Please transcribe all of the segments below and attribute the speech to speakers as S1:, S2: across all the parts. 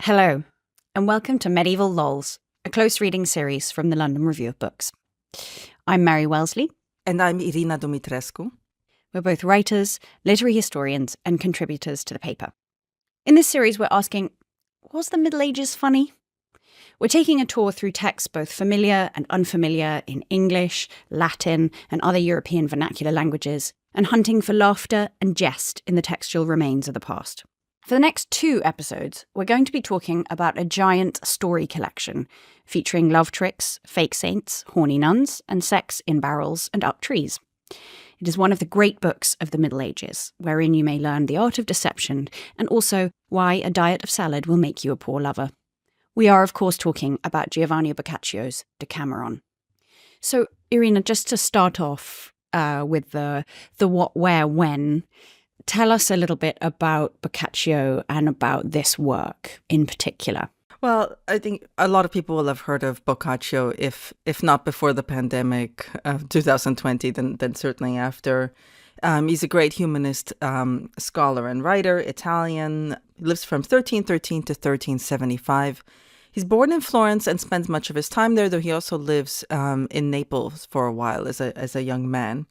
S1: Hello, and welcome to Medieval Lols, a close reading series from the London Review of Books. I'm Mary Wellesley.
S2: And I'm Irina Dumitrescu.
S1: We're both writers, literary historians, and contributors to the paper. In this series, we're asking, was the Middle Ages funny? We're taking a tour through texts both familiar and unfamiliar in English, Latin, and other European vernacular languages, and hunting for laughter and jest in the textual remains of the past. For the next 2 episodes, we're going to be talking about a giant story collection featuring love tricks, fake saints, horny nuns, and sex in barrels and up trees. It is one of the great books of the Middle Ages, wherein you may learn the art of deception and also why a diet of salad will make you a poor lover. We are, of course, talking about Giovanni Boccaccio's Decameron. So, Irina, just to start off with the what, where, when, tell us a little bit about Boccaccio and about this work in particular.
S2: Well, I think a lot of people will have heard of Boccaccio, if not before the pandemic of 2020, then certainly after. He's a great humanist scholar and writer, Italian, lives from 1313 to 1375. He's born in Florence and spends much of his time there, though he also lives in Naples for a while as a young man.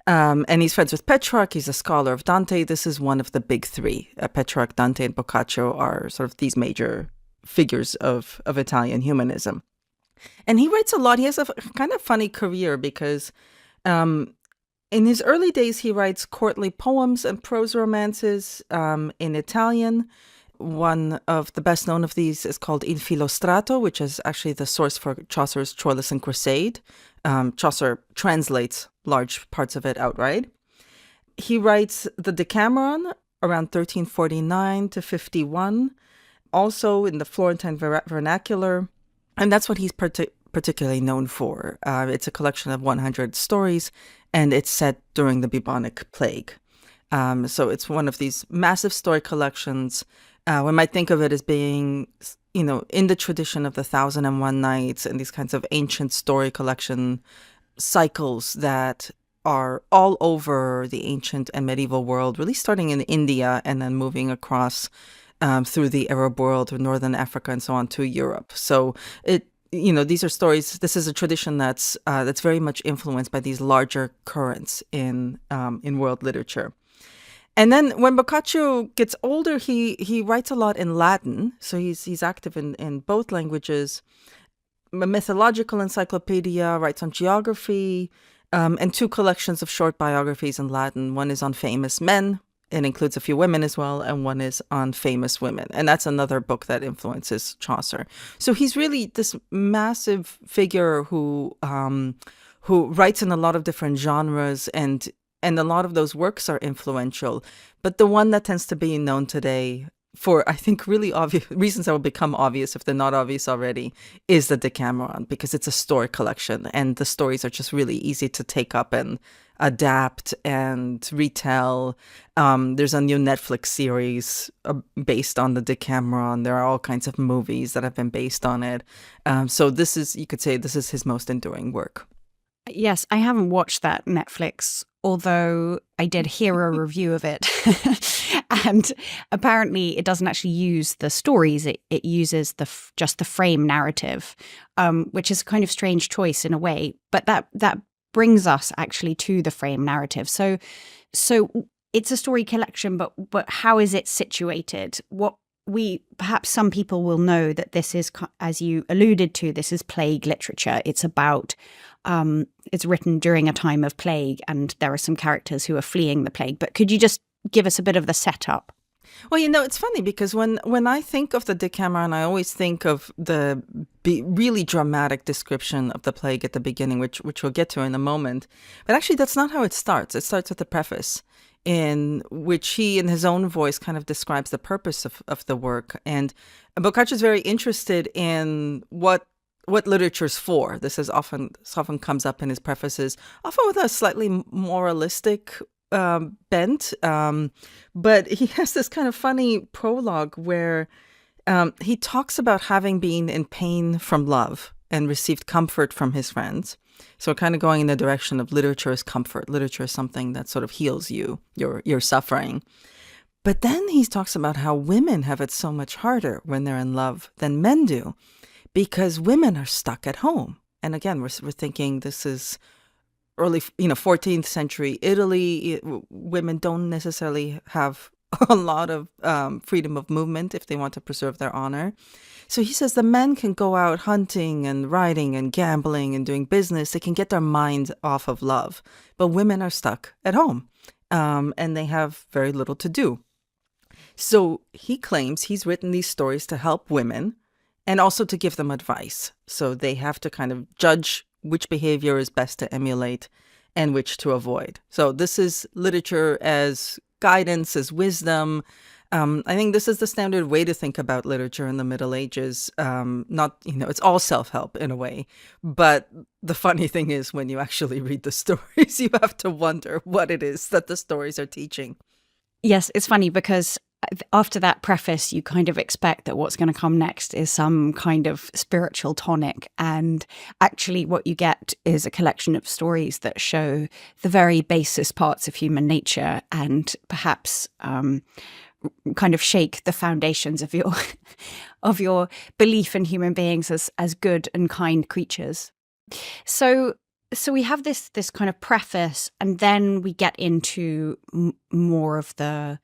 S2: And he's friends with Petrarch. He's a scholar of Dante. This is one of the big 3. Petrarch, Dante, and Boccaccio are sort of these major figures of Italian humanism. And he writes a lot. He has a kind of funny career because in his early days, he writes courtly poems and prose romances in Italian. One of the best known of these is called Il Filostrato, which is actually the source for Chaucer's Troilus and Crusade. Chaucer translates large parts of it outright. He writes the Decameron around 1349 to 51, also in the Florentine vernacular, and that's what he's particularly known for. It's a collection of 100 stories, and it's set during the bubonic plague. So it's one of these massive story collections. We might think of it as being, in the tradition of the 1001 Nights and these kinds of ancient story collection cycles that are all over the ancient and medieval world, really starting in India and then moving across through the Arab world to Northern Africa and so on to Europe. So these are stories. This is a tradition that's very much influenced by these larger currents in world literature. And then when Boccaccio gets older, he writes a lot in Latin. So he's active in both languages. A mythological encyclopedia, writes on geography, and 2 collections of short biographies in Latin. One is on famous men. It includes a few women as well, and one is on famous women. And that's another book that influences Chaucer. So he's really this massive figure who writes in a lot of different genres, and a lot of those works are influential. But the one that tends to be known today, for I think really obvious reasons that will become obvious if they're not obvious already, is the Decameron, because it's a story collection and the stories are just really easy to take up and adapt and retell. There's a new Netflix series based on the Decameron. There are all kinds of movies that have been based on it. So you could say this is his most enduring work.
S1: Yes, I haven't watched that Netflix, although I did hear a review of it. And apparently it doesn't actually use the stories, it uses just the frame narrative, which is a kind of strange choice in a way. But that brings us actually to the frame narrative. So it's a story collection, but how is it situated? Perhaps some people will know that this is, as you alluded to, this is plague literature. It's about, it's written during a time of plague, and there are some characters who are fleeing the plague. But could you just give us a bit of the setup?
S2: Well, it's funny because when I think of the Decameron, I always think of the really dramatic description of the plague at the beginning, which we'll get to in a moment. But actually, that's not how it starts. It starts with the preface, in which he, in his own voice, kind of describes the purpose of the work. And Boccaccio is very interested in what literature's for. This often comes up in his prefaces, often with a slightly moralistic bent. But he has this kind of funny prologue where he talks about having been in pain from love and received comfort from his friends. So kind of going in the direction of literature as comfort. Literature is something that sort of heals you, your suffering. But then he talks about how women have it so much harder when they're in love than men do, because women are stuck at home. And again, we're thinking this is early, 14th century Italy. Women don't necessarily have a lot of freedom of movement if they want to preserve their honor. So he says the men can go out hunting and riding and gambling and doing business. They can get their minds off of love. But women are stuck at home, and they have very little to do. So he claims he's written these stories to help women and also to give them advice. So they have to kind of judge which behavior is best to emulate and which to avoid. So this is literature as guidance, as wisdom. I think this is the standard way to think about literature in the Middle Ages. Not, it's all self-help in a way. But the funny thing is when you actually read the stories, you have to wonder what it is that the stories are teaching.
S1: Yes, it's funny because after that preface, you kind of expect that what's going to come next is some kind of spiritual tonic. And actually what you get is a collection of stories that show the very basest parts of human nature and perhaps kind of shake the foundations of your of your belief in human beings as good and kind creatures. So we have this kind of preface, and then we get into more of the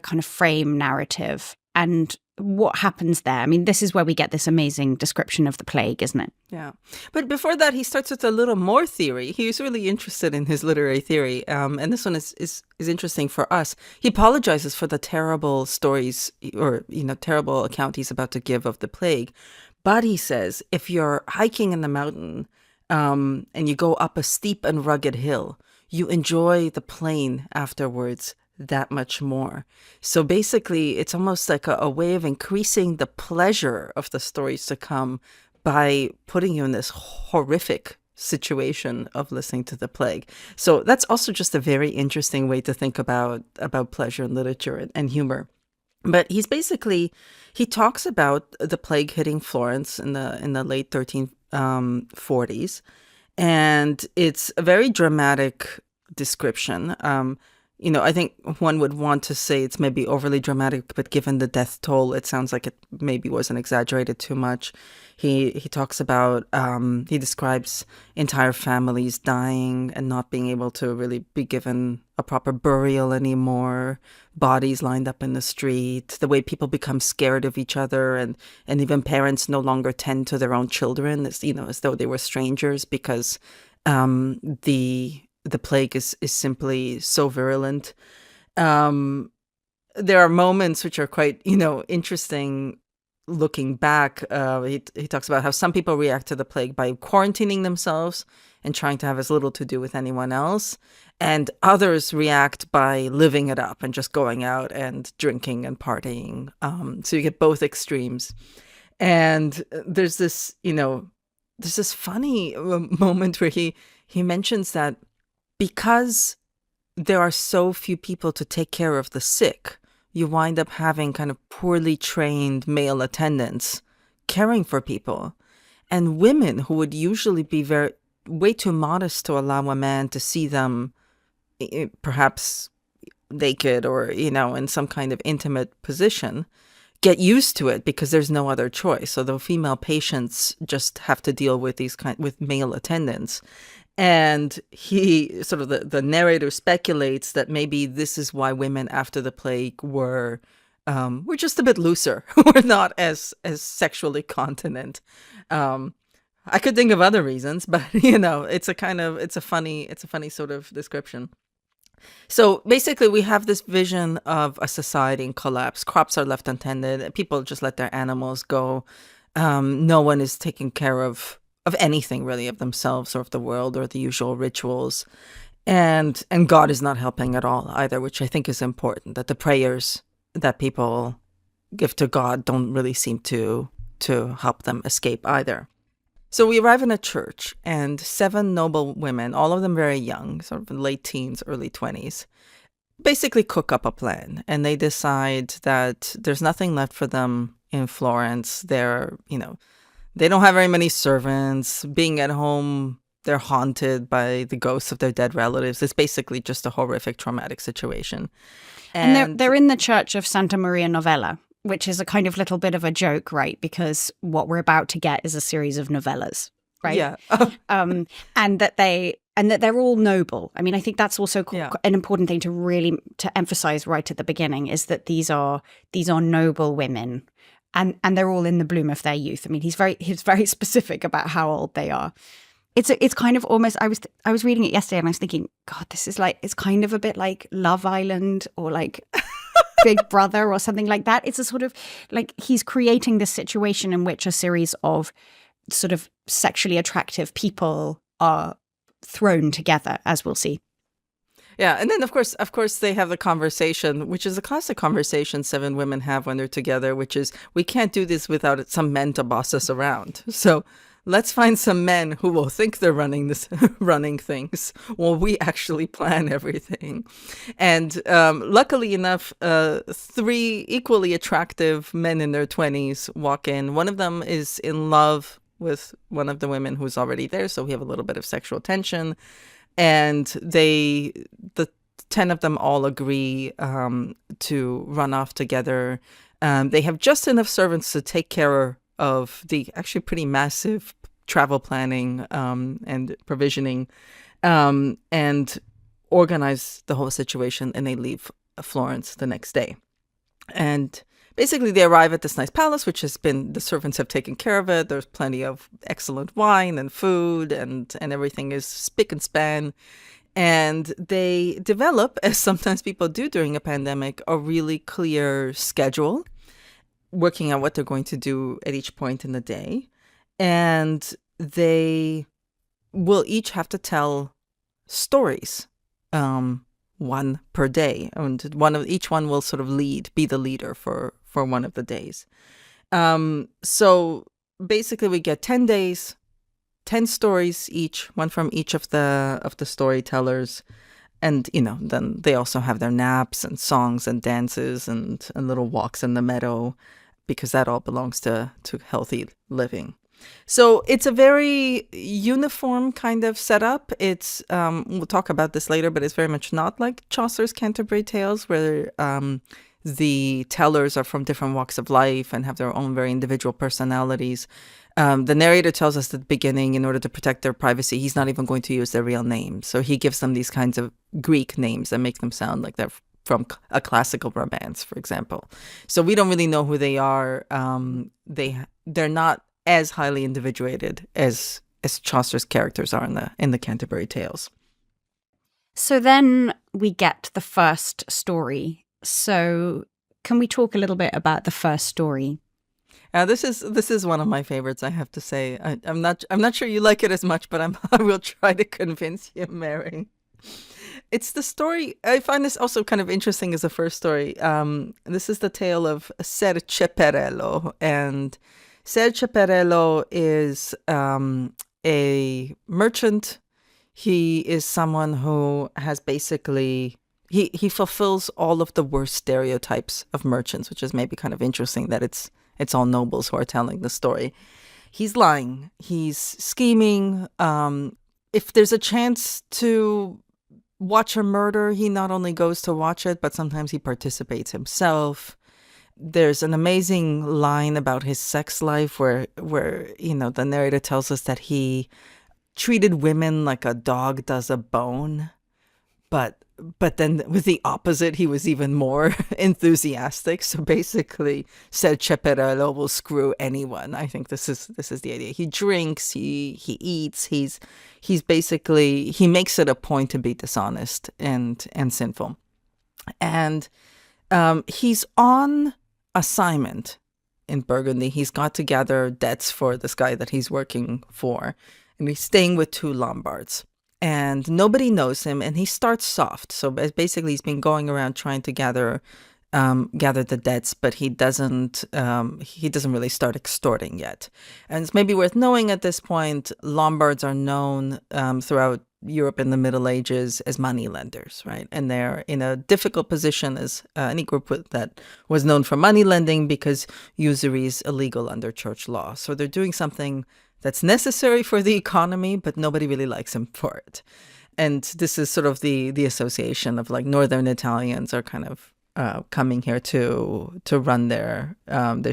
S1: kind of frame narrative and what happens there. I mean, this is where we get this amazing description of the plague, isn't it?
S2: Yeah. But before that, he starts with a little more theory. He was really interested in his literary theory. And this one is interesting for us. He apologizes for the terrible stories or, terrible account he's about to give of the plague. But he says, if you're hiking in the mountain and you go up a steep and rugged hill, you enjoy the plain afterwards that much more. So basically, it's almost like a way of increasing the pleasure of the stories to come by putting you in this horrific situation of listening to the plague. So that's also just a very interesting way to think about pleasure in literature and humor. But he talks about the plague hitting Florence in the late 1340s, and it's a very dramatic description. I think one would want to say it's maybe overly dramatic, but given the death toll, it sounds like it maybe wasn't exaggerated too much. He talks about, he describes entire families dying and not being able to really be given a proper burial anymore, bodies lined up in the street, the way people become scared of each other, and even parents no longer tend to their own children, as though they were strangers, because the plague is simply so virulent. There are moments which are quite, interesting looking back. He talks about how some people react to the plague by quarantining themselves and trying to have as little to do with anyone else. And others react by living it up and just going out and drinking and partying. So you get both extremes. And there's this funny moment where he mentions that because there are so few people to take care of the sick, you wind up having kind of poorly trained male attendants caring for people. And women who would usually be way too modest to allow a man to see them perhaps naked or, in some kind of intimate position, get used to it because there's no other choice. So the female patients just have to deal with with male attendants. And he sort of the narrator speculates that maybe this is why women after the plague were just a bit looser, were not as sexually continent. I could think of other reasons, but it's a funny sort of description. So basically, we have this vision of a society in collapse. Crops are left untended. People just let their animals go. No one is taking care of anything really, of themselves or of the world or the usual rituals. And God is not helping at all either, which I think is important, that the prayers that people give to God don't really seem to help them escape either. So we arrive in a church, and 7 noble women, all of them very young, sort of late teens, early 20s, basically cook up a plan. And they decide that there's nothing left for them in Florence. They don't have very many servants. Being at home they're haunted by the ghosts of their dead relatives. It's basically just a horrific, traumatic situation.
S1: And they're in the church of Santa Maria Novella, which is a kind of little bit of a joke, right? Because what we're about to get is a series of novellas, right?
S2: Yeah.
S1: And that they're all noble. I mean, I think that's also an important thing to emphasize right at the beginning, is that these are noble women, and they're all in the bloom of their youth. I mean, he's very specific about how old they are. It's kind of almost, I was reading it yesterday and I was thinking, God, this is like, it's kind of a bit like Love Island or like Big Brother or something like that. It's a sort of like he's creating this situation in which a series of sort of sexually attractive people are thrown together, as we'll see.
S2: Yeah, and then of course they have the conversation, which is a classic conversation 7 women have when they're together, which is, we can't do this without some men to boss us around. So let's find some men who will think they're running things while we actually plan everything. And luckily enough, 3 equally attractive men in their 20s walk in. One of them is in love with one of the women who's already there, so we have a little bit of sexual tension. And the 10 of them all agree to run off together. They have just enough servants to take care of the actually pretty massive travel planning and provisioning, and organize the whole situation, and they leave Florence the next day. And basically they arrive at this nice palace, which the servants have taken care of it. There's plenty of excellent wine and food, and everything is spick and span. And they develop, as sometimes people do during a pandemic, a really clear schedule, working out what they're going to do at each point in the day. And they will each have to tell stories, one per day. And each one will sort of be the leader for one of the days. So basically we get 10 days, 10 stories each, one from each of the storytellers. And, then they also have their naps and songs and dances and little walks in the meadow, because that all belongs to healthy living. So it's a very uniform kind of setup. It's we'll talk about this later, but it's very much not like Chaucer's Canterbury Tales, where the tellers are from different walks of life and have their own very individual personalities. The narrator tells us at the beginning, in order to protect their privacy, he's not even going to use their real names. So he gives them these kinds of Greek names that make them sound like they're from a classical romance, for example. So we don't really know who they are. They're not as highly individuated as Chaucer's characters are in the Canterbury Tales.
S1: So then we get the first story. So can we talk a little bit about the first story?
S2: This is one of my favorites, I have to say. I'm not sure you like it as much, but I will try to convince you, Mary. It's the story. I find this also kind of interesting as the first story. This is the tale of Ser Ceperello, and Ser Ceperello is a merchant. He is someone who has basically he fulfills all of the worst stereotypes of merchants, which is maybe kind of interesting that it's all nobles who are telling the story. He's lying. He's scheming. If there's a chance to watch a murder, he not only goes to watch it, but sometimes he participates himself. There's an amazing line about his sex life where the narrator tells us that he treated women like a dog does a bone, but then with the opposite, he was even more enthusiastic. So basically, Ser Ceperello will screw anyone. I think this is the idea. He drinks, he eats, he's basically, he makes it a point to be dishonest and sinful. And he's on assignment in Burgundy. He's got to gather debts for this guy that he's working for, and he's staying with 2 Lombards. And nobody knows him, and he starts soft. So basically, he's been going around trying to gather the debts, but he doesn't really start extorting yet. And it's maybe worth knowing at this point, Lombards are known throughout Europe in the Middle Ages as moneylenders, right? And they're in a difficult position as any group that was known for money lending, because usury is illegal under church law. So they're doing something that's necessary for the economy, but nobody really likes him for it. And this is sort of the association of like Northern Italians are kind of coming here to run their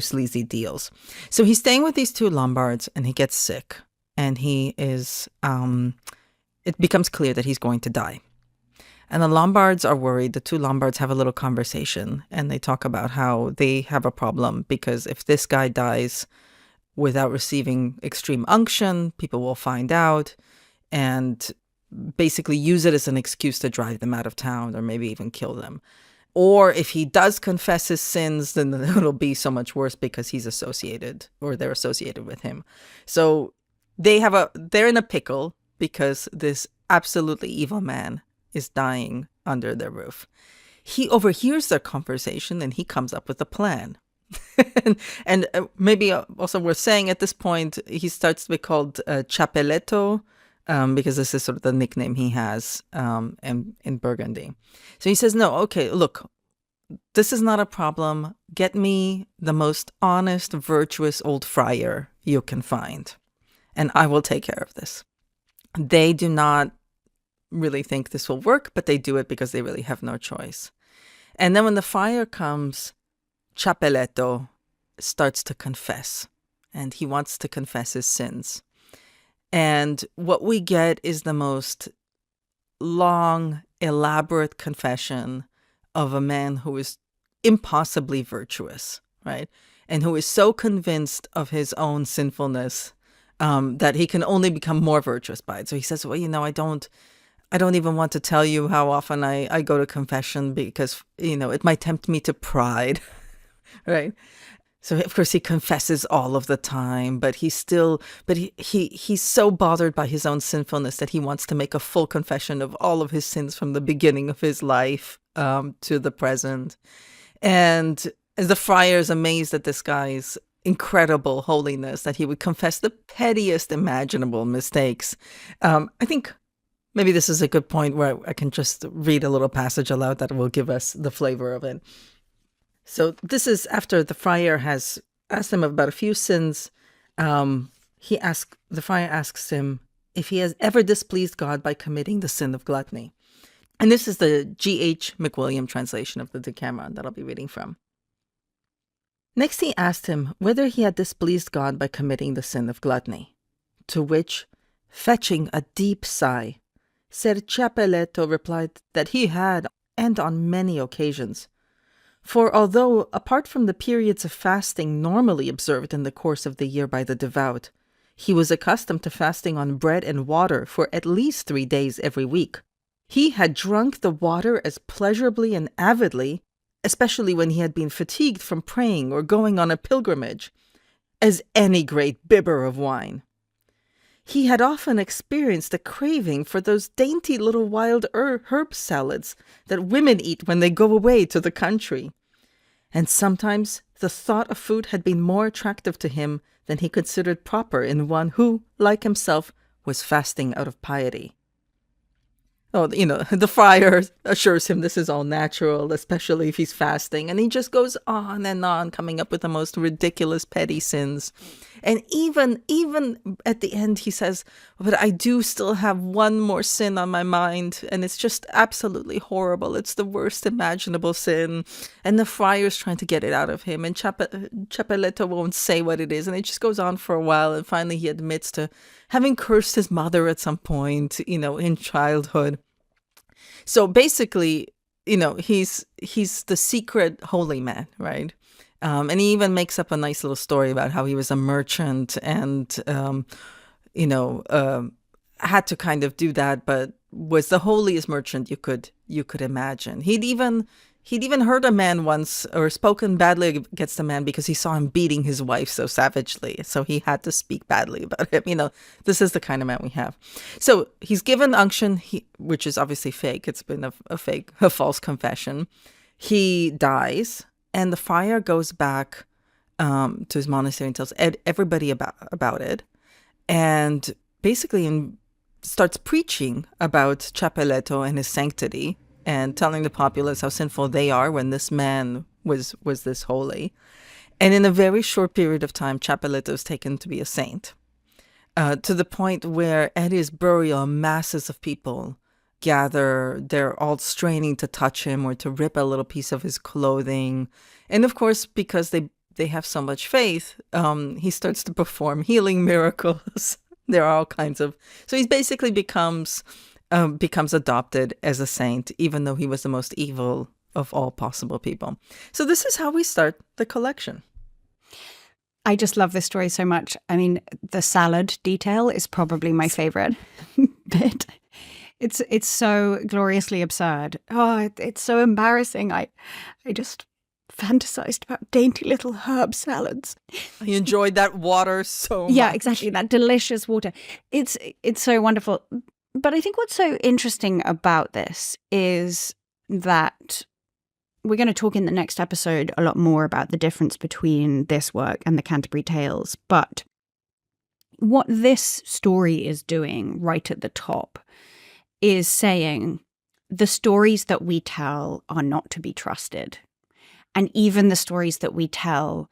S2: sleazy deals. So he's staying with these two Lombards, and he gets sick, and he is. It becomes clear that he's going to die, and the Lombards are worried. The two Lombards have a little conversation, and they talk about how they have a problem because if this guy dies without receiving extreme unction, people will find out and basically use it as an excuse to drive them out of town or maybe even kill them. Or if he does confess his sins, then it'll be so much worse because he's associated, or they're associated with him. So they're in a pickle because this absolutely evil man is dying under their roof. He overhears their conversation and he comes up with a plan. and maybe also worth saying at this point, he starts to be called Ciapelletto, because this is sort of the nickname he has in Burgundy. So he says, no, okay, look, this is not a problem. Get me the most honest, virtuous old friar you can find, and I will take care of this. They do not really think this will work, but they do it because they really have no choice. And then when the friar comes, Ciapelletto starts to confess, and he wants to confess his sins. And what we get is the most long, elaborate confession of a man who is impossibly virtuous, right? And who is so convinced of his own sinfulness that he can only become more virtuous by it. So he says, well, I don't even want to tell you how often I go to confession because, it might tempt me to pride, right? So, of course, he confesses all of the time, but he's so bothered by his own sinfulness that he wants to make a full confession of all of his sins from the beginning of his life to the present. And as the friar is amazed at this guy's incredible holiness, that he would confess the pettiest imaginable mistakes. I think maybe this is a good point where I can just read a little passage aloud that will give us the flavor of it. So this is after the friar has asked him about a few sins. The friar asks him if he has ever displeased God by committing the sin of gluttony. And this is the G.H. McWilliam translation of the Decameron that I'll be reading from. Next he asked him whether he had displeased God by committing the sin of gluttony, to which, fetching a deep sigh, Ser Ciapelletto replied that he had, and on many occasions. For although, apart from the periods of fasting normally observed in the course of the year by the devout, he was accustomed to fasting on bread and water for at least 3 days every week, he had drunk the water as pleasurably and avidly, especially when he had been fatigued from praying or going on a pilgrimage, as any great bibber of wine. He had often experienced a craving for those dainty little wild herb salads that women eat when they go away to the country. And sometimes the thought of food had been more attractive to him than he considered proper in one who, like himself, was fasting out of piety. Oh, the friar assures him this is all natural, especially if he's fasting. And he just goes on and on, coming up with the most ridiculous, petty sins. And even at the end, he says, but I do still have one more sin on my mind. And it's just absolutely horrible. It's the worst imaginable sin. And the friar's trying to get it out of him. And Ciapelletto won't say what it is. And it just goes on for a while. And finally, he admits to having cursed his mother at some point, in childhood. So basically, he's the secret holy man, right? And he even makes up a nice little story about how he was a merchant and, had to kind of do that, but was the holiest merchant you could imagine. He'd even hurt a man once or spoken badly against a man because he saw him beating his wife so savagely. So he had to speak badly about him. This is the kind of man we have. So he's given unction, which is obviously fake. It's been a false confession. He dies, and the friar goes back to his monastery and tells everybody about it, and basically starts preaching about Ciapelletto and his sanctity, and telling the populace how sinful they are when this man was this holy. And in a very short period of time, Ciapelletto is taken to be a saint. to the point where at his burial, masses of people gather. They're all straining to touch him or to rip a little piece of his clothing. And of course, because they have so much faith, he starts to perform healing miracles. There are all kinds of... So he basically becomes adopted as a saint, even though he was the most evil of all possible people. So this is how we start the collection.
S1: I just love this story so much. I mean, the salad detail is probably my favorite bit. It's so gloriously absurd. Oh, it's so embarrassing. I just fantasized about dainty little herb salads.
S2: I enjoyed that water so much.
S1: Yeah, exactly. That delicious water. It's so wonderful. But I think what's so interesting about this is that we're going to talk in the next episode a lot more about the difference between this work and the Canterbury Tales. But what this story is doing right at the top is saying the stories that we tell are not to be trusted. And even the stories that we tell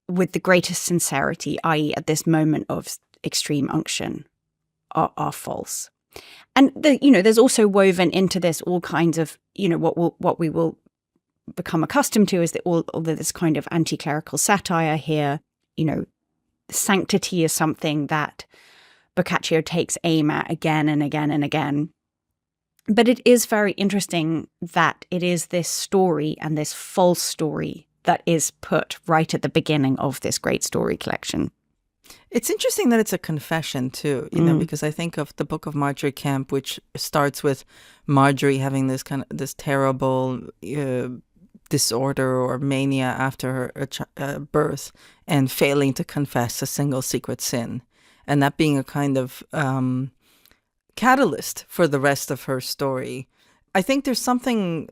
S1: with the greatest sincerity, i.e. at this moment of extreme unction, are false. And there's also woven into this all kinds of, what we will become accustomed to is that all of this kind of anti-clerical satire here. Sanctity is something that Boccaccio takes aim at again and again and again. But it is very interesting that it is this story and this false story that is put right at the beginning of this great story collection.
S2: It's interesting that it's a confession too, because I think of the Book of Marjorie Kemp, which starts with Marjorie having this terrible disorder or mania after her birth and failing to confess a single secret sin, and that being a kind of catalyst for the rest of her story. I think there's something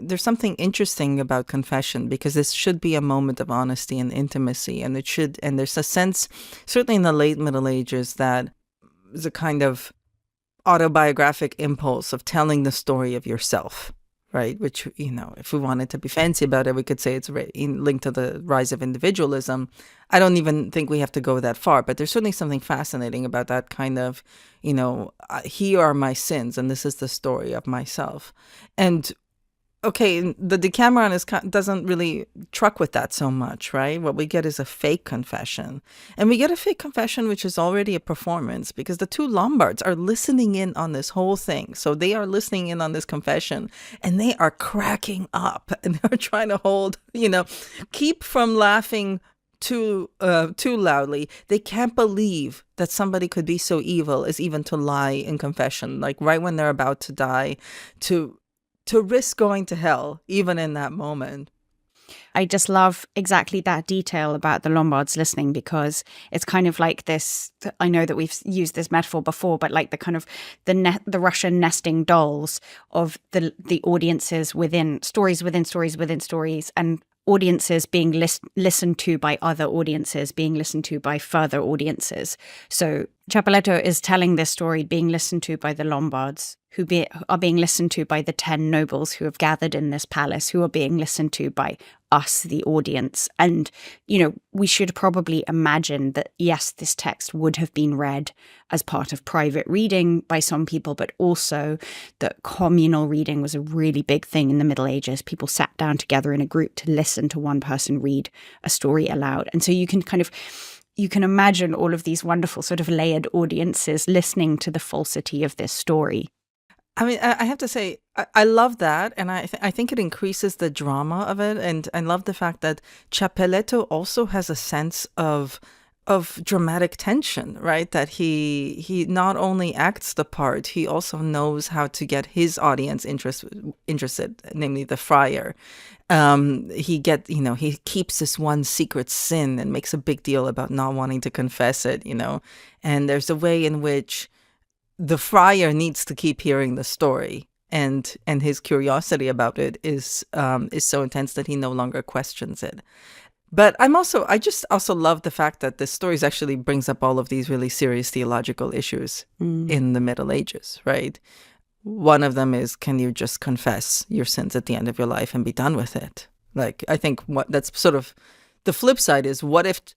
S2: interesting about confession, because this should be a moment of honesty and intimacy, and there's a sense, certainly in the late Middle Ages, that there's a kind of autobiographic impulse of telling the story of yourself, right? Which, if we wanted to be fancy about it, we could say it's linked to the rise of individualism. I don't even think we have to go that far, but there's certainly something fascinating about that kind of, here are my sins, and this is the story of myself. And okay, the Decameron doesn't really truck with that so much, right? What we get is a fake confession. And we get a fake confession which is already a performance, because the two Lombards are listening in on this whole thing. So they are listening in on this confession, and they are cracking up, and they're trying to hold, keep from laughing too loudly. They can't believe that somebody could be so evil as even to lie in confession, like right when they're about to die, to risk going to hell, even in that moment.
S1: I just love exactly that detail about the Lombards listening, because it's kind of like this. I know that we've used this metaphor before, but like the kind of the Russian nesting dolls of the audiences within stories, within stories, within stories, and audiences being listened to by other audiences, being listened to by further audiences. So Cappelletto is telling this story, being listened to by the Lombards, who are being listened to by the 10 nobles who have gathered in this palace, who are being listened to by us, the audience. And, we should probably imagine that, yes, this text would have been read as part of private reading by some people, but also that communal reading was a really big thing in the Middle Ages. People sat down together in a group to listen to one person read a story aloud. And so you can imagine all of these wonderful sort of layered audiences listening to the falsity of this story.
S2: I mean, I have to say, I love that, and I think it increases the drama of it, and I love the fact that Cappelletto also has a sense of dramatic tension, right? That he not only acts the part, he also knows how to get his audience interested, namely the friar. He keeps this one secret sin and makes a big deal about not wanting to confess it, and there's a way in which the friar needs to keep hearing the story, and his curiosity about it is so intense that he no longer questions it. But I just also love the fact that this story actually brings up all of these really serious theological issues in the Middle Ages, right? One of them is, can you just confess your sins at the end of your life and be done with it? Like, I think that's sort of the flip side is, what if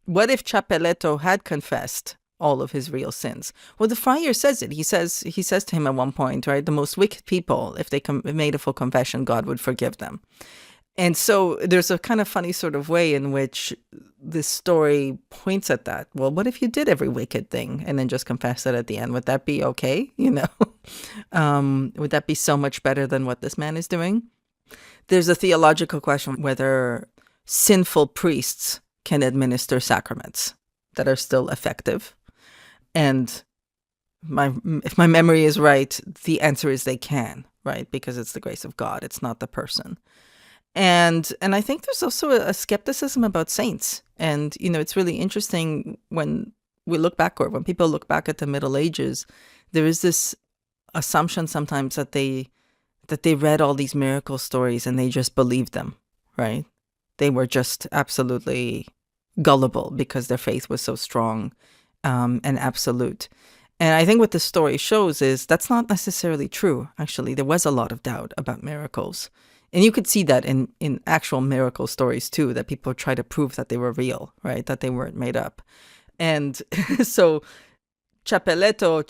S2: Cappelletto had confessed all of his real sins. Well, the friar says it. He says to him at one point, right, the most wicked people, if they made a full confession, God would forgive them. And so there's a kind of funny sort of way in which this story points at that. Well, what if you did every wicked thing and then just confessed it at the end? Would that be okay? Would that be so much better than what this man is doing? There's a theological question whether sinful priests can administer sacraments that are still effective. And if my memory is right, the answer is they can, right? Because it's the grace of God. It's not the person. And I think there's also a skepticism about saints. And, it's really interesting when we look backward, when people look back at the Middle Ages, there is this assumption sometimes that they read all these miracle stories and they just believed them, right? They were just absolutely gullible because their faith was so strong and absolute. And I think what the story shows is that's not necessarily true, actually. There was a lot of doubt about miracles. And you could see that in actual miracle stories, too, that people try to prove that they were real, right? That they weren't made up. And so Ceperetto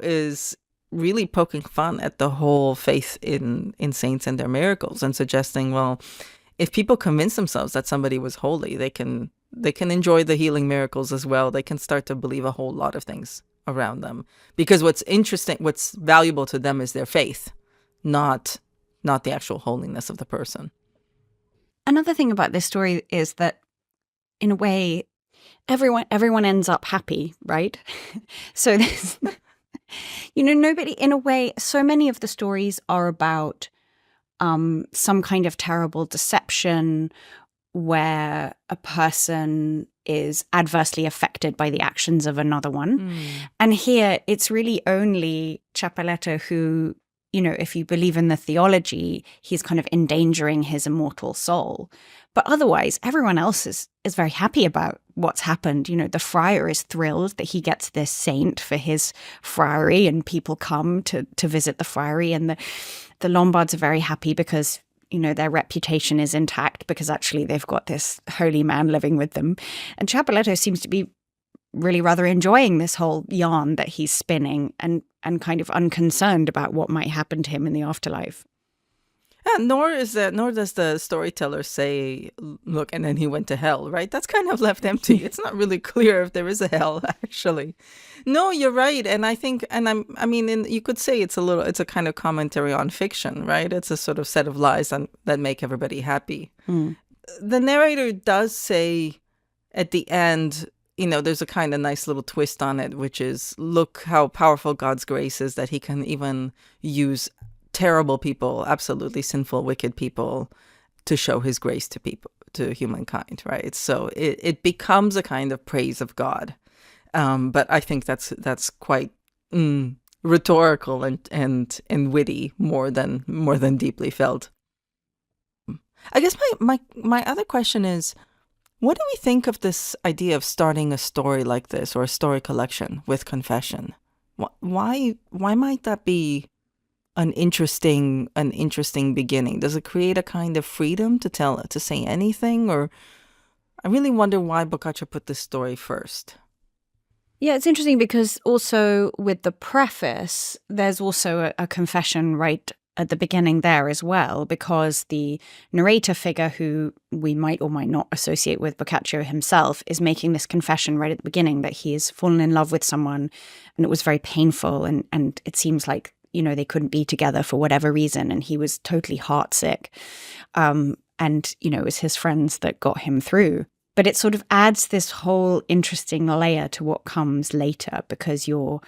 S2: is really poking fun at the whole faith in saints and their miracles and suggesting, well, if people convince themselves that somebody was holy, they can enjoy the healing miracles as well. They can start to believe a whole lot of things around them. Because what's valuable to them is their faith, not the actual holiness of the person.
S1: Another thing about this story is that, in a way, everyone ends up happy, right? So there's, nobody, in a way, so many of the stories are about some kind of terrible deception where a person is adversely affected by the actions of another one. And here, it's really only Ceperetto who, if you believe in the theology, he's kind of endangering his immortal soul. But otherwise, everyone else is very happy about what's happened. The friar is thrilled that he gets this saint for his friary, and people come to visit the friary. And the Lombards are very happy because, their reputation is intact because actually they've got this holy man living with them. And Ceperetto seems to be really rather enjoying this whole yarn that he's spinning and kind of unconcerned about what might happen to him in the afterlife.
S2: Nor does the storyteller say, look, and then he went to hell, right? That's kind of left empty. It's not really clear if there is a hell, actually. No, you're right. And I think, you could say it's a kind of commentary on fiction, right? It's a sort of set of lies that make everybody happy. The narrator does say at the end, there's a kind of nice little twist on it, which is, look how powerful God's grace is that he can even use terrible people, absolutely sinful, wicked people, to show his grace to people, to humankind, right? So it becomes a kind of praise of God. But I think that's quite rhetorical and witty more than deeply felt. I guess my other question is, what do we think of this idea of starting a story like this or a story collection with confession? Why might that be an interesting beginning? Does it create a kind of freedom to say anything? Or I really wonder why Boccaccio put this story first.
S1: Yeah, it's interesting because also with the preface, there's also a confession right at the beginning there as well, because the narrator figure, who we might or might not associate with Boccaccio himself, is making this confession right at the beginning that he has fallen in love with someone and it was very painful, and it seems like, they couldn't be together for whatever reason, and he was totally heartsick. And, it was his friends that got him through. But it sort of adds this whole interesting layer to what comes later, because you're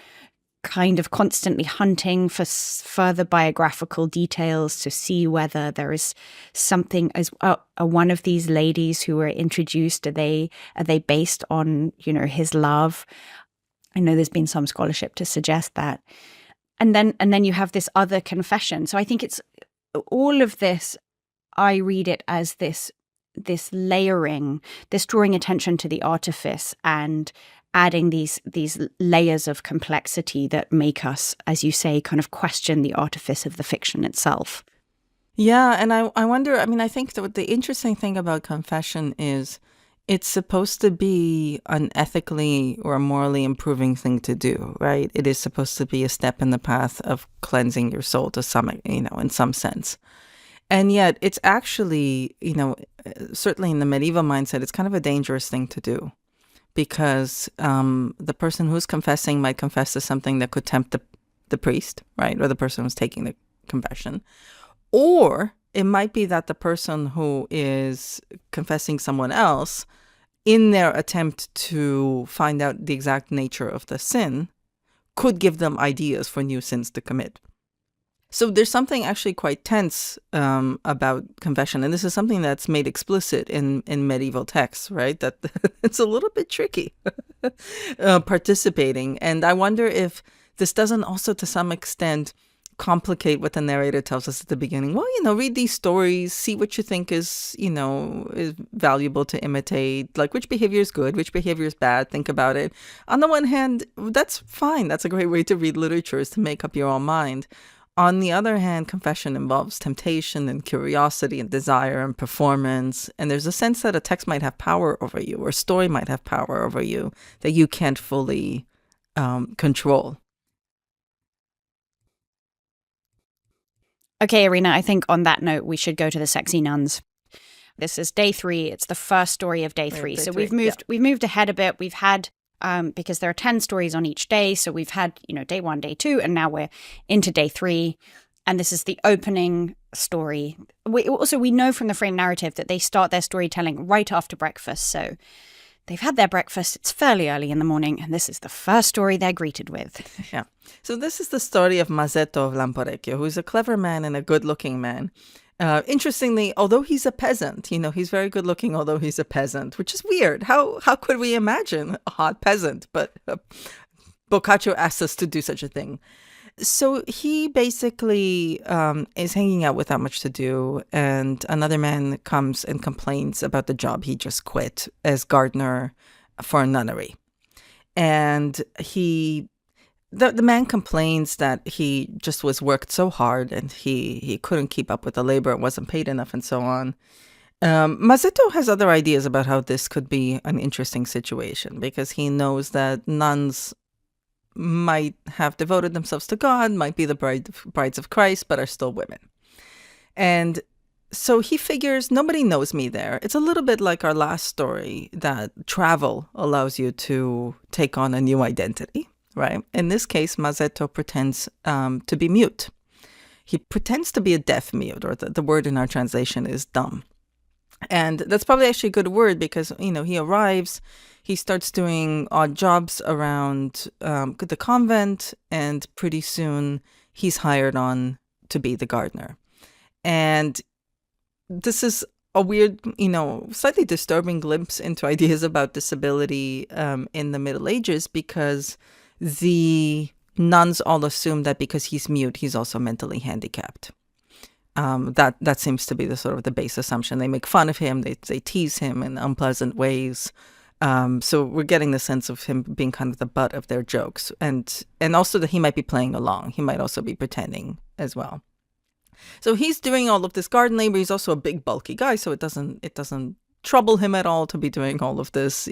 S1: kind of constantly hunting for further biographical details to see whether there is something as one of these ladies who were introduced, are they based on, his love? I know there's been some scholarship to suggest that. And then you have this other confession. So I think it's all of this, I read it as this layering, this drawing attention to the artifice and adding these layers of complexity that make us, as you say, kind of question the artifice of the fiction itself.
S2: Yeah, and I wonder, I think the interesting thing about confession is it's supposed to be an ethically or morally improving thing to do, right? It is supposed to be a step in the path of cleansing your soul to some, in some sense. And yet it's actually, certainly in the medieval mindset, it's kind of a dangerous thing to do, because the person who's confessing might confess to something that could tempt the priest, right? Or the person who's taking the confession. Or it might be that the person who is confessing someone else, in their attempt to find out the exact nature of the sin, could give them ideas for new sins to commit. So there's something actually quite tense about confession. And this is something that's made explicit in medieval texts, right? That it's a little bit tricky participating. And I wonder if this doesn't also, to some extent, complicate what the narrator tells us at the beginning. Well, read these stories, see what you think is valuable to imitate, like which behavior is good, which behavior is bad, think about it. On the one hand, that's fine. That's a great way to read literature, is to make up your own mind. On the other hand, confession involves temptation and curiosity and desire and performance. And there's a sense that a text might have power over you, or a story might have power over you that you can't fully control.
S1: Okay, Irina, I think on that note, we should go to the sexy nuns. This is day 3. It's the first story of day 3. So we've moved ahead a bit. We've had, because there are 10 stories on each day. So we've had, day 1, day 2, and now we're into day 3. And this is the opening story. We know from the frame narrative that they start their storytelling right after breakfast. So they've had their breakfast. It's fairly early in the morning, and this is the first story they're greeted with.
S2: Yeah. So this is the story of Masetto of Lamporecchio, who's a clever man and a good-looking man. Interestingly, although he's a peasant, he's very good-looking, although he's a peasant, which is weird. How could we imagine a hot peasant? But Boccaccio asks us to do such a thing. So he basically is hanging out without much to do, and another man comes and complains about the job he just quit as gardener for a nunnery. And the man complains that he just was worked so hard and he couldn't keep up with the labor, wasn't paid enough, and so on. Masetto has other ideas about how this could be an interesting situation, because he knows that nuns might have devoted themselves to God, might be the brides of Christ, but are still women. And so he figures, nobody knows me there. It's a little bit like our last story, that travel allows you to take on a new identity, right? In this case, Masetto pretends to be mute. He pretends to be a deaf mute, or the word in our translation is dumb. And that's probably actually a good word, because, he arrives, he starts doing odd jobs around the convent, and pretty soon he's hired on to be the gardener. And this is a weird, slightly disturbing glimpse into ideas about disability in the Middle Ages, because the nuns all assume that because he's mute, he's also mentally handicapped. That seems to be the sort of the base assumption. They make fun of him, they tease him in unpleasant ways. So we're getting the sense of him being kind of the butt of their jokes, and also that he might be playing along. He might also be pretending as well. So he's doing all of this garden labor. He's also a big, bulky guy, so it doesn't trouble him at all to be doing all of this,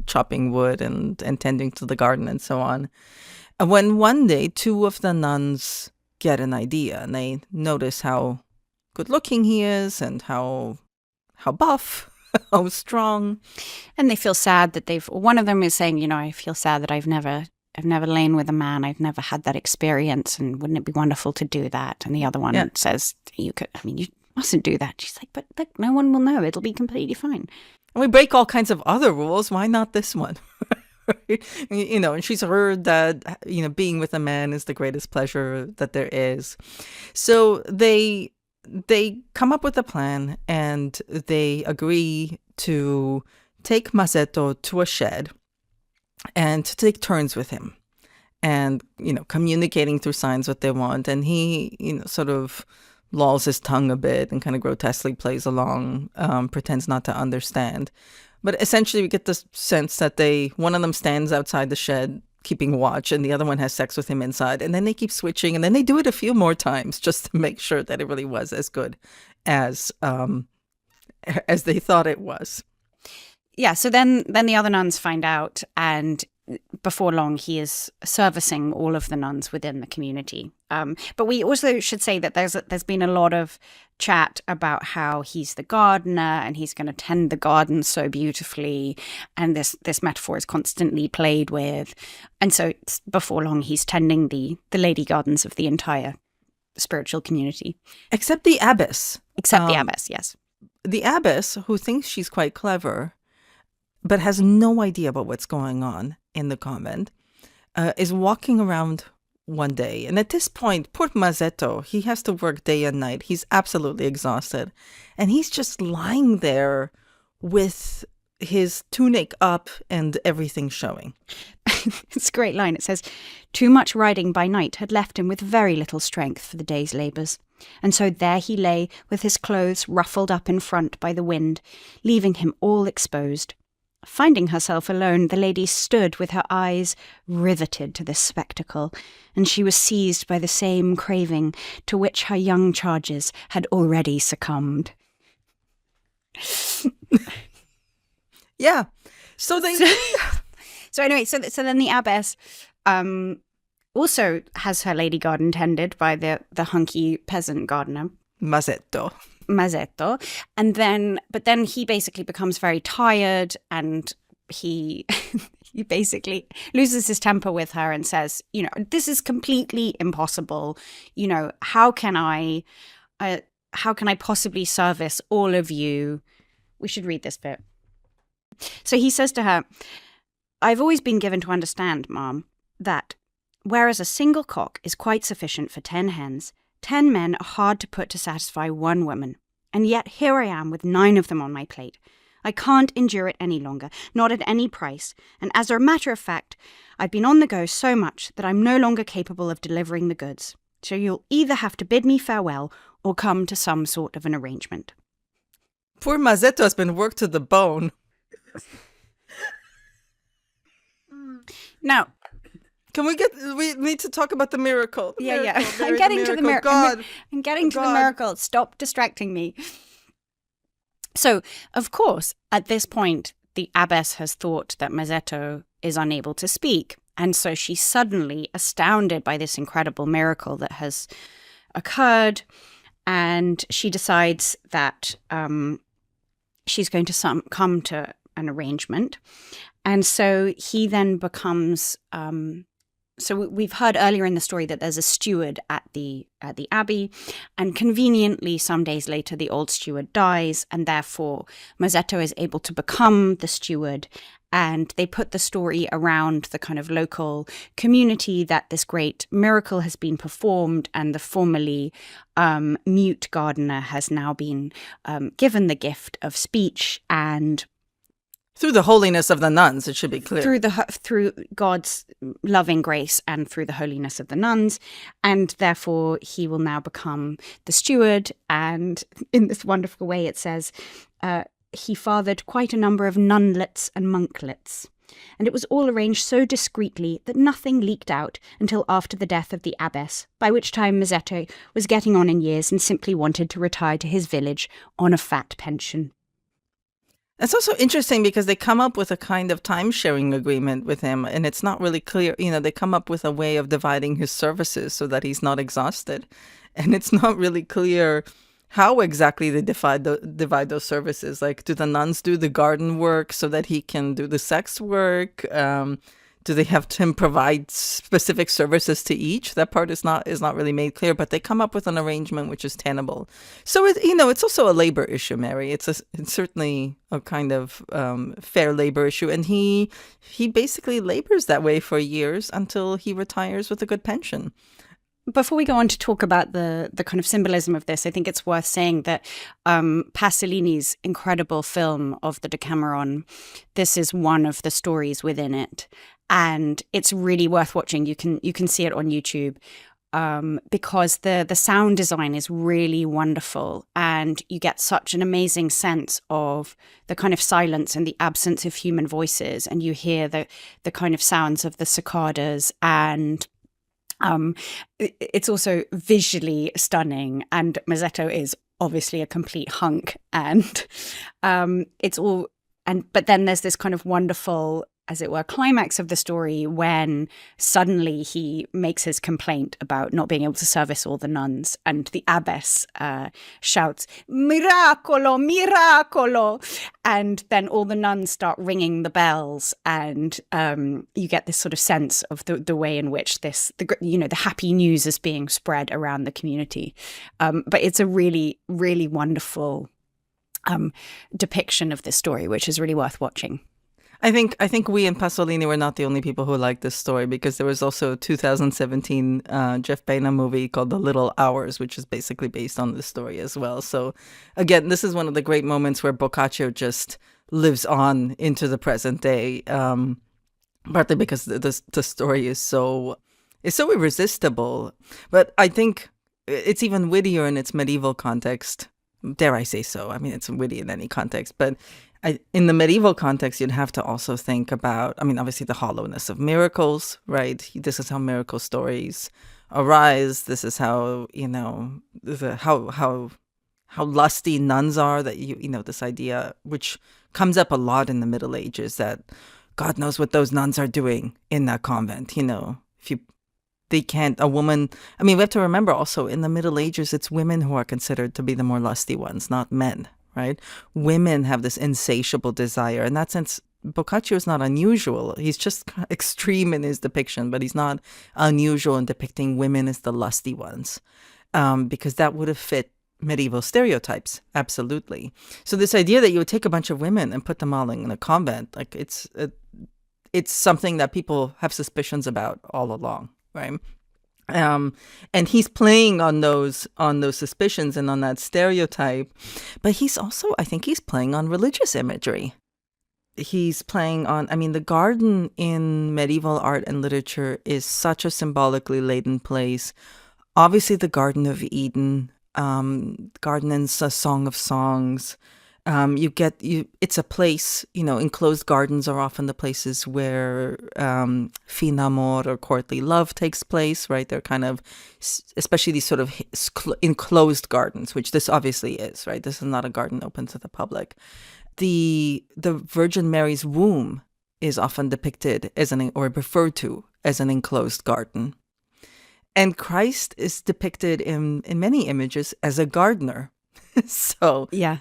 S2: chopping wood and tending to the garden and so on. And when one day 2 of the nuns get an idea, and they notice how good looking he is and how buff, how strong.
S1: And they feel sad that one of them is saying, I feel sad that I've never lain with a man. I've never had that experience, and wouldn't it be wonderful to do that? And the other one says, you mustn't do that. She's like, but look, no one will know. It'll be completely fine.
S2: And we break all kinds of other rules. Why not this one? Right? And she's heard that, being with a man is the greatest pleasure that there is. So they come up with a plan, and they agree to take Masetto to a shed and to take turns with him, and, communicating through signs what they want. And he, sort of lolls his tongue a bit and kind of grotesquely plays along, pretends not to understand. But essentially we get the sense that one of them stands outside the shed keeping watch, and the other one has sex with him inside. And then they keep switching, and then they do it a few more times just to make sure that it really was as good as they thought it was.
S1: yeah, so then the other nuns find out, and before long he is servicing all of the nuns within the community. But we also should say that there's been a lot of chat about how he's the gardener and he's going to tend the garden so beautifully, and this metaphor is constantly played with. And so before long he's tending the lady gardens of the entire spiritual community.
S2: Except the abbess.
S1: Except the abbess, yes.
S2: The abbess, who thinks she's quite clever, but has no idea about what's going on in the convent, is walking around one day. And at this point, poor Mazzetto, he has to work day and night. He's absolutely exhausted. And he's just lying there with his tunic up and everything showing.
S1: It's a great line. It says, "Too much riding by night had left him with very little strength for the day's labours. And so there he lay, with his clothes ruffled up in front by the wind, leaving him all exposed. Finding herself alone, the lady stood with her eyes riveted to this spectacle, and she was seized by the same craving to which her young charges had already succumbed."
S2: Yeah. So they...
S1: So anyway, so then the abbess also has her lady garden tended by the hunky peasant gardener.
S2: Mazzetto.
S1: But then he basically becomes very tired, and he basically loses his temper with her and says, this is completely impossible. How can I possibly service all of you? We should read this bit. So he says to her, "I've always been given to understand, ma'am, that whereas a single cock is quite sufficient for 10 hens, 10 men are hard to put to satisfy one woman. And yet here I am with 9 of them on my plate. I can't endure it any longer, not at any price. And as a matter of fact, I've been on the go so much that I'm no longer capable of delivering the goods. So you'll either have to bid me farewell or come to some sort of an arrangement."
S2: Poor Mazzetto has been worked to the bone.
S1: Now,
S2: we need to talk about the miracle.
S1: Yeah. I'm getting to the miracle.
S2: God.
S1: I'm getting to the miracle. Stop distracting me. So, of course, at this point, the abbess has thought that Mazzetto is unable to speak. And so she's suddenly astounded by this incredible miracle that has occurred. And she decides that she's going to come to an arrangement. And so he then becomes... So we've heard earlier in the story that there's a steward at the abbey, and conveniently some days later the old steward dies, and therefore Mazzetto is able to become the steward, and they put the story around the kind of local community that this great miracle has been performed, and the formerly mute gardener has now been given the gift of speech, and
S2: through the holiness of the nuns, it should be clear.
S1: Through God's loving grace and through the holiness of the nuns. And therefore, he will now become the steward. And in this wonderful way, it says, he fathered quite a number of nunlets and monklets. And it was all arranged so discreetly that nothing leaked out until after the death of the abbess, by which time Mazzetto was getting on in years and simply wanted to retire to his village on a fat pension.
S2: It's also interesting because they come up with a kind of time-sharing agreement with him, and it's not really clear. They come up with a way of dividing his services so that he's not exhausted. And it's not really clear how exactly they divide those services. Like, do the nuns do the garden work so that he can do the sex work? Do they have him provide specific services to each? That part is not really made clear, but they come up with an arrangement which is tenable. So it's also a labor issue, Mary. It's certainly a kind of fair labor issue, and he basically labors that way for years until he retires with a good pension.
S1: Before we go on to talk about the kind of symbolism of this, I think it's worth saying that Pasolini's incredible film of the Decameron, this is one of the stories within it. And it's really worth watching. You can see it on YouTube because the sound design is really wonderful, and you get such an amazing sense of the kind of silence and the absence of human voices, and you hear the kind of sounds of the cicadas, and it's also visually stunning. And Mazzetto is obviously a complete hunk, and it's all But then there's this kind of wonderful, as it were, climax of the story when suddenly he makes his complaint about not being able to service all the nuns, and the abbess shouts, "Miracolo, miracolo!" And then all the nuns start ringing the bells, and you get this sort of sense of the way in which the happy news is being spread around the community. But it's a really, really wonderful depiction of this story, which is really worth watching.
S2: I think we in Pasolini were not the only people who liked this story, because there was also a 2017 Jeff Baena movie called The Little Hours, which is basically based on this story as well. So again, this is one of the great moments where Boccaccio just lives on into the present day, partly because the story is so irresistible. But I think it's even wittier in its medieval context. Dare I say so? I mean, it's witty in any context, but in the medieval context, you'd have to also think about, I mean, obviously the hollowness of miracles, right? This is how miracle stories arise. This is how, how lusty nuns are, that, this idea, which comes up a lot in the Middle Ages, that God knows what those nuns are doing in that convent, They can't, a woman, I mean, we have to remember also in the Middle Ages, it's women who are considered to be the more lusty ones, not men, right? Women have this insatiable desire. In that sense, Boccaccio is not unusual. He's just extreme in his depiction, but he's not unusual in depicting women as the lusty ones, because that would have fit medieval stereotypes, absolutely. So this idea that you would take a bunch of women and put them all in a convent, like it's something that people have suspicions about all along. Right. And he's playing on those suspicions and on that stereotype. But he's also, I think he's playing on religious imagery. He's playing on, I mean, the garden in medieval art and literature is such a symbolically laden place. Obviously, the Garden of Eden, garden in A Song of Songs. It's a place, enclosed gardens are often the places where fin amor or courtly love takes place, right? They're kind of, especially these sort of enclosed gardens, which this obviously is, right? This is not a garden open to the public. The Virgin Mary's womb is often depicted or referred to as an enclosed garden. And Christ is depicted in many images as a gardener. So
S1: yeah.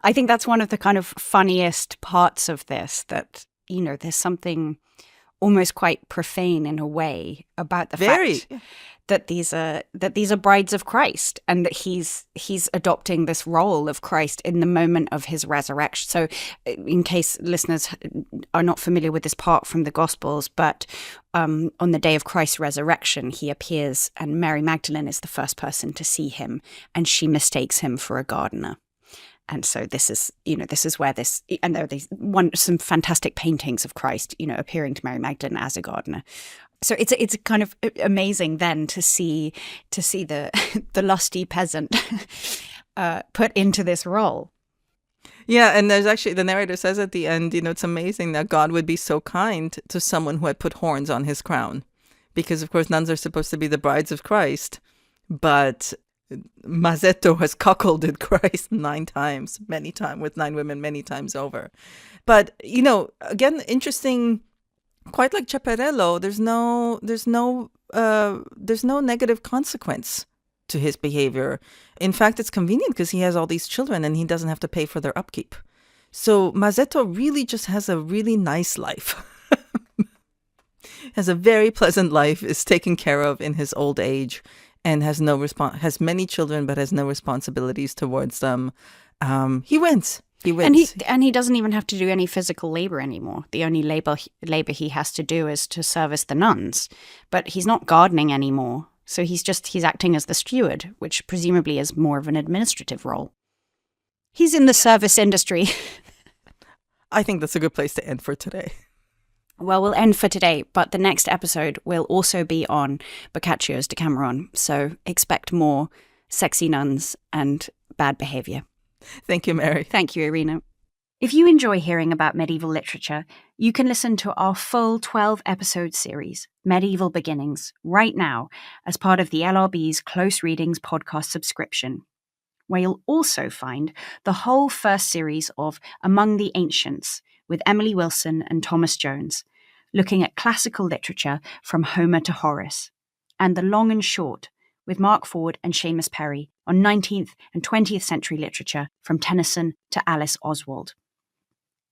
S1: I think that's one of the kind of funniest parts of this, that, there's something almost quite profane in a way about the fact that these are brides of Christ, and that he's adopting this role of Christ in the moment of his resurrection. So in case listeners are not familiar with this part from the Gospels, but on the day of Christ's resurrection, he appears, and Mary Magdalene is the first person to see him, and she mistakes him for a gardener. And so this is where this, and there are some fantastic paintings of Christ, appearing to Mary Magdalene as a gardener. So it's kind of amazing then to see the lusty peasant put into this role.
S2: Yeah, and there's actually, the narrator says at the end, it's amazing that God would be so kind to someone who had put horns on his crown, because of course nuns are supposed to be the brides of Christ, but Mazzetto has cuckolded Christ 9 times, with 9 women many times over. But, again, interesting, quite like Ceperello, there's no negative consequence to his behavior. In fact, it's convenient because he has all these children and he doesn't have to pay for their upkeep. So Mazzetto really just has a really nice life. Has a very pleasant life, is taken care of in his old age, and has has many children, but has no responsibilities towards them. He wins.
S1: And he doesn't even have to do any physical labor anymore. The only labor he has to do is to service the nuns. But he's not gardening anymore. So he's acting as the steward, which presumably is more of an administrative role. He's in the service industry.
S2: I think that's a good place to end for today.
S1: Well, we'll end for today, but the next episode will also be on Boccaccio's Decameron, so expect more sexy nuns and bad behaviour.
S2: Thank you, Mary.
S1: Thank you, Irina. If you enjoy hearing about medieval literature, you can listen to our full 12-episode series, Medieval Beginnings, right now as part of the LRB's Close Readings podcast subscription. where you'll also find the whole first series of Among the Ancients with Emily Wilson and Thomas Jones, looking at classical literature from Homer to Horace, and The Long and Short with Mark Ford and Seamus Perry on 19th and 20th century literature from Tennyson to Alice Oswald.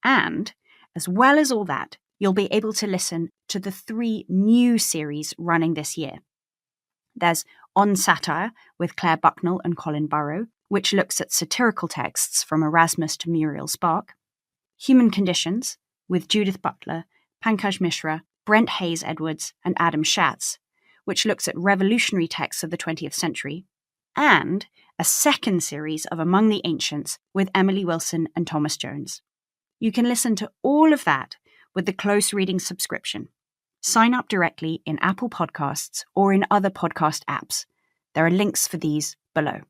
S1: And, as well as all that, you'll be able to listen to the 3 new series running this year. There's On Satire with Clare Bucknell and Colin Burrow, which looks at satirical texts from Erasmus to Muriel Spark. Human Conditions with Judith Butler, Pankaj Mishra, Brent Hayes Edwards, and Adam Shatz, which looks at revolutionary texts of the 20th century. And a second series of Among the Ancients with Emily Wilson and Thomas Jones. You can listen to all of that with the Close Reading subscription. Sign up directly in Apple Podcasts or in other podcast apps. There are links for these below.